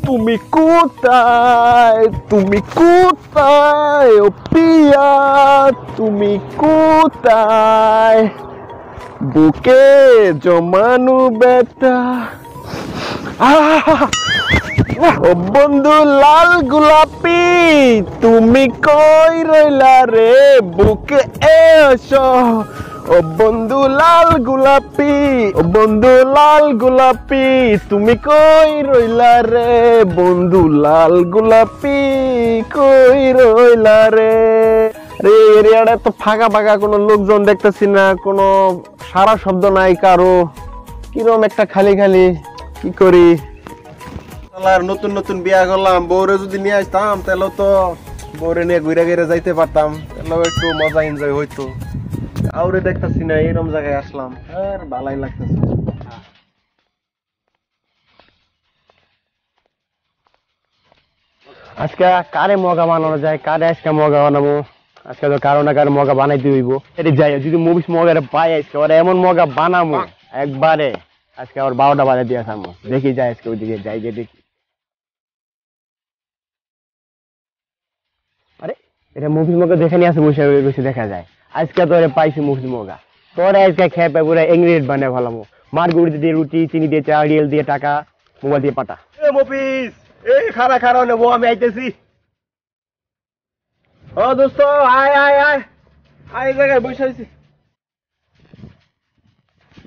তুমি কোথায়, তুমি কোথায় ও পিয়া, তুমি কোথায়, বুকে জমানো ব্যথা। ও বন্ধু লাল গোলাপি, তুমি কই রইলা রে, বুকে এসো। ও বন্ধু লাল গোলাপি, ও বন্ধু লাল গোলাপি, তুমি কই রইলা রে, বন্ধু লাল গোলাপি কই রইলা রে। রে এরিয়াটা তো ফাঁকা ফাঁকা, কোনো লোকজন দেখতেছি না, কোনো সারা শব্দ নাই কারো, কিরম একটা খালি খালি। কি করি, নতুন নতুন বিয়া করলাম, বউরে যদি নিয়ে আসতাম তাহলে তো বউরে নিয়ে ঘুরে ঘুরে যাইতে পারতাম, তাহলে একটু মজা এনজয় হইতো। আউরে দেখতেছি না, এরম জায়গায় আসলাম আর ভালাই লাগতেছে। আজকে কারে মগা বানানো যায়, কারে আজকে মগা বানাবো, আজকে তো কারো না কারো মগা বানাইতে হইব। এটা যাই, যদি মুভিস মগারে পাই আজকে ওরা এমন মগা বানাবো একবারে, আজকে আবার 12টা বাজে দিয়ে থামবো। দেখি যাই আজকে ওইদিকে যাই, গিয়ে দেখি। আরে এটা মুভিস মগা দেখে নিয়ে আসে, বসে বসে দেখা যায়। আজকে তো পাইছি মুভিস মগা, তোরা আজকে খেয়ে পাই পুরো ইংরেজ বানিয়ে ফেলামো। মার্গুরিটা দিয়ে রুটি, চিনি দিয়ে চা, রিয়েল দিয়ে টাকা, মোবাইল দিয়ে পাটা। মফিস এই খারা খারা নেবো, আমি আইতেছি। ও দোস্ত আয় আয় আয় আয়, জায়গায় বসে আছি।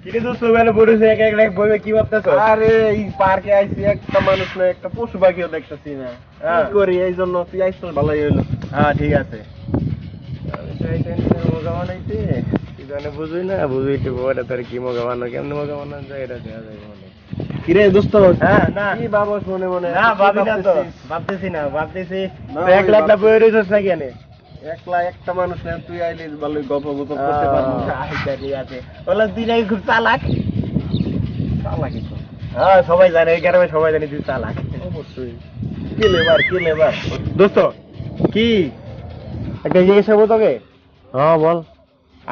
কিরে দোস্ত বেলা বসে এক এক বইবে, কি ভাবতেছ? আরে এই পার্কে আইছি, একটা মানুষ না একটা পশু পাখিও দেখতেছি না, কি করি, এই জন্য তুই আইছিস, ভালোই হইলো। হ্যাঁ ঠিক আছে। মগা বানাইতে কি জানে, বুঝুই না, বুঝুই তো বড় তোর কি মগা বানানো, কেমন মগা বানানো যায় এটা দেয়া যায় মনে। কিরে দোস্ত, হ্যাঁ না কি ভাবছ মনে মনে? না ভাবি না তো, ভাবতেছি না, ভাবতেছি একলা একলা বই রইছস না কেন? একলা একটা মানুষ না, তুই আইলে ভালোই গল্প গল্প করতে পারবি। আচ্ছা ঠিক আছে। বলে তুই নাকি খুব চালাক। চালাক তো হ্যাঁ, সবাই জানে, এই গ্রামে সবাই জানে তুই চালাক। অবশ্যই। কি লেবার দোস্ত, কি একটা জিজ্ঞেস করবো তোকে? হ্যাঁ বল।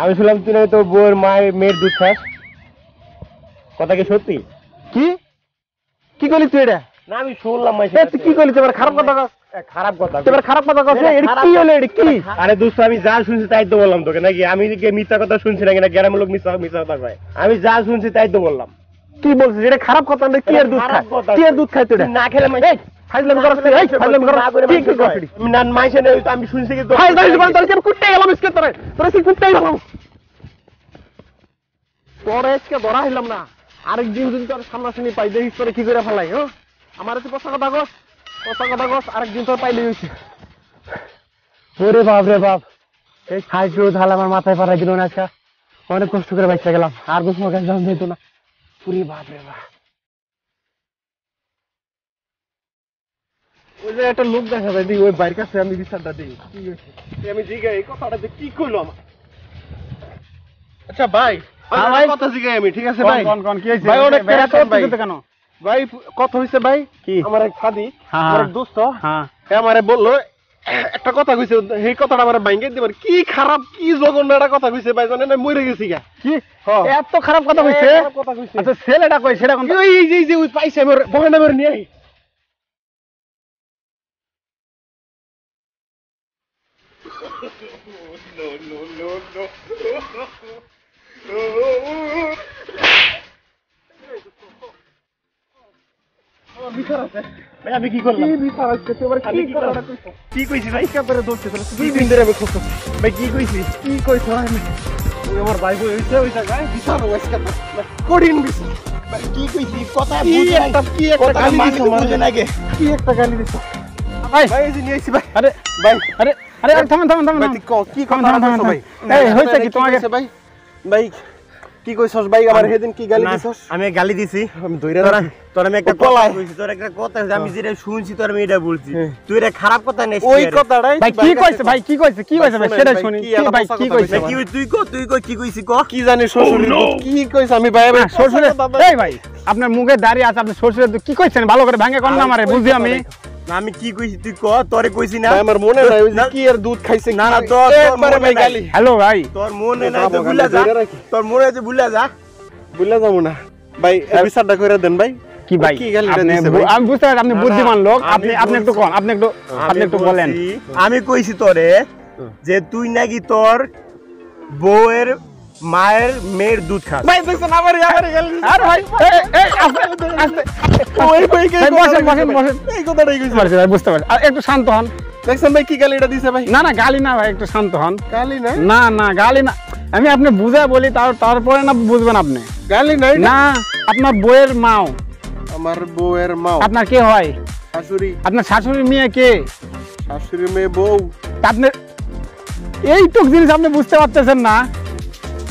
আমি শুনলাম তুই নাকি তোর বউয়ের মেয়ের দুধ খাস, কথা কি সত্যি? কি কি করলি তুই এটা? না আমি শুনলাম। কি করলি তুই? খারাপ কথা কস। খারাপ কথা, খারাপ কথা কস। এটা কি হলো, এটা কি? আরে দোস্ত আমি যা শুনছি তাই তো বললাম তোকে, নাকি আমি মিথ্যা কথা শুনছি নাকি, না গ্রামের লোক মিথ্যা কথা কয়? আমি যা শুনছি তাই তো বললাম। কি বলছিস? এটা খারাপ কথা না? কি এর দুধ খায়? কি এর দুধ খায় তুই? না খেলে ফাইজলামি করছিস, এই ফাইজলামি করছিস কি কি কয়? না মাইছে না, আমি শুনছি কি ফাইজলামি করছিস? তাহলে কি কুটতে গেলাম আজকে তোরে? তোরে কি কুটতে গেলাম? তোরে আজকে ধরা হইলাম না, আরেকদিন যদি তোর সামনাসামনি পাই, দেখিস তোরে কি করে ফেলাই। হ্যাঁ আমার হচ্ছে পচা কথা কস, আরেকদিন তোর পাইলে হয়েছে। ওরে বাপ রে বাপ, এই খাইছ ঝাল আমার মাথায় পাড়াই দিল না আজকে, অনেক কষ্ট করে বাইচা গেলাম, আর কিছু মনে জান যেত না। পুরি বাপ রে বাপ। ওই যে একটা লোক দেখা যায়, ওই বাইরের কাছে আমি বিচারটা দিই, কি হয়েছে আমি জিজ্ঞাসা, এই কথাটা কি কইলো আমার। আচ্ছা ভাই কথা জিজ্ঞাসা আমি, ঠিক আছে ভাই? কি হয়েছে ভাই? অনেক কেন ভাই, কথা হয়েছে ভাই, কি আমার এক সাদি, আমার এক দোস্ত আমারে বললো একটা কথা কইছে, সেই কথাটা আমার ভাঙ্গে দিবার। কি খারাপ, কি জঘন্য একটা কথা কইছে ভাই, জানেন আমি মরে গেছি গা। কি এত খারাপ কথা কইছে? আচ্ছা ছেলেটা কই, সেটা কোন? এই যে ওই পাইছে আমার বহানা মেরে নিয়ে আই। আমি কি করলাম? কি কইছি ভাই? কাপড়ে ধরছে দুই দিন ধরে আমি খুঁজছি ভাই। কি কইছি? কি কইছ? আমার ভাই বই হইছে ওই জায়গায় বিচার হইছে কঠিন বিচার ভাই। কি কইছি? কথা বুঝে না, কি একটা গালি দিছ বুঝে না গে, কি একটা গালি দিছ ভাই। ভাই এই যে নিয়ে আইছি ভাই। আরে ভাই, আরে আরে থামেন ভাই, কি কথা বলছো ভাই? এই হইছে কি তোমাকে ভাই? ভাই কি কইছস ভাই? আমার সেদিন কি গালি দিছস? আমি গালি দিছি, আমি ধইরা না তোর। আমি একটা কথা কইছি, তোর একটা কথা আমি যেটা শুনছি তোর আমি এটা বলছি, তুই এটা খারাপ কথা নেস। ওই কথাটাই ভাই কি কইছে ভাই? কি কইছে? কি কইছে ভাই সেটা শুনি। কি ভাই কি কইছে? কি তুই কই কি কইছি ক? কি জানিস শ্বশুরের কি কইছ? আমি ভাই শ্বশুরের এই ভাই আপনার মুখে দাঁড়িয়ে আছে, আপনি শ্বশুরের কি কইছেন? ভালো করে ভাঙে কোন না আমারে বুঝি আমি। না আমি কি কইছি তুই ক তোরে কইছি না আমার মনে নাই ওই যে কি এর দুধ খাইছে না না তোর একবারে ভাই গালি হ্যালো ভাই তোর মনে নাই তো ভুলা যা তোর মনে আছে ভুলা যা বুঝলা যাবো না ভাই বিচারটা করে দেন ভাই কি ভাই কি গালি আপনি দিছে ভাই আমি বুঝতে পারছি আপনি বুদ্ধিমান লোক আপনি একটু কোন আপনি একটু বলেন আমি কইছি তোরে যে তুই নাকি তোর বউয়ের মায়ের মেয়ের দুধ খাস ভাই দেখছেন আবার গালি আরে ভাই এই আস্তে ওই ভাই কে বসেন এই কথাটাই কইছে ভাই বুঝতে পারছি আর একটু শান্ত হন দেখছেন ভাই কি গালিটা দিছে ভাই না না গালি না ভাই একটু শান্ত হন গালি না না না গালি না আমি আপনি বুঝাই বলি তারপরে না বুঝবেন আপনি গালি নাই না আপনার বউয়ের মাও আমার বউয়ের মা আপনার কে হয় শাশুড়ি আপনার শাশুড়ির মেয়ে কে শাশুড়ি মেয়ে বউ আপনার এইটুক জিনিস আপনি বুঝতে পারতেছেন না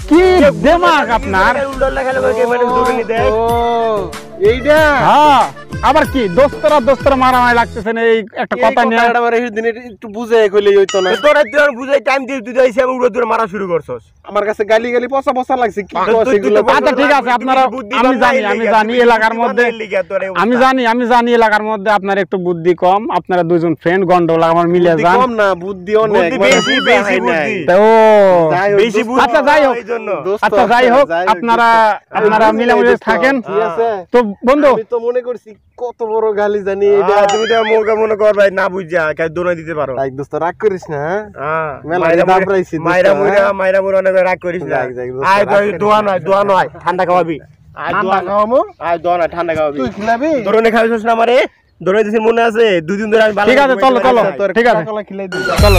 কি দেমাগ আপনার উল্টো লাগালে মানে দৌড়ে নি দেয় ও এইটা হ্যাঁ আবার কি দোস্তরা মারামারি লাগতেছেন এই একটা কথা নিয়ে আমার এই দিন একটু বুঝাই কইলে হইতো না তোরা তুই বুঝাই টাইম দিয়ে তুই যাইছিস আমি উড়ে দূরে মারা শুরু করছস আমার কাছে গালি পচা লাগছে কি কস এগুলো আচ্ছা ঠিক আছে আপনারা আমি জানি এলাকার মধ্যে আমি জানি এলাকার মধ্যে আপনার একটু বুদ্ধি কম আপনারা দুজন ফ্রেন্ড গন্ডগোল আমার মিলে যান কম না বুদ্ধি অনেক বেশি বুদ্ধি তো বেশি বুদ্ধি আচ্ছা যাই হোক আপনারা মিলেমিশে থাকেন ঠিক আছে তো বন্ধু আমি তো মনে করছি কত বড় গালি জানি এটা তুমি তো মনে কর ভাই না বুঝা কাই দোনা দিতে পারো লাইক দোস্ত রাগ করিস না হ্যাঁ মাইরা মুইরা অনেক রাগ করিস না আয় দোয়া নয় ঠান্ডা খাওয়াবি আয় দোয়া খাওয়ামু আয় দোয়া না ঠান্ডা খাওয়াবি তুই খিলাবি দোরনে খাওয়াইছস না আমারে দোরনে দিছি মনে আছে দুই দিন ধরে আমি ঠিক আছে চলো ঠিক আছে খিলাই দিই চলো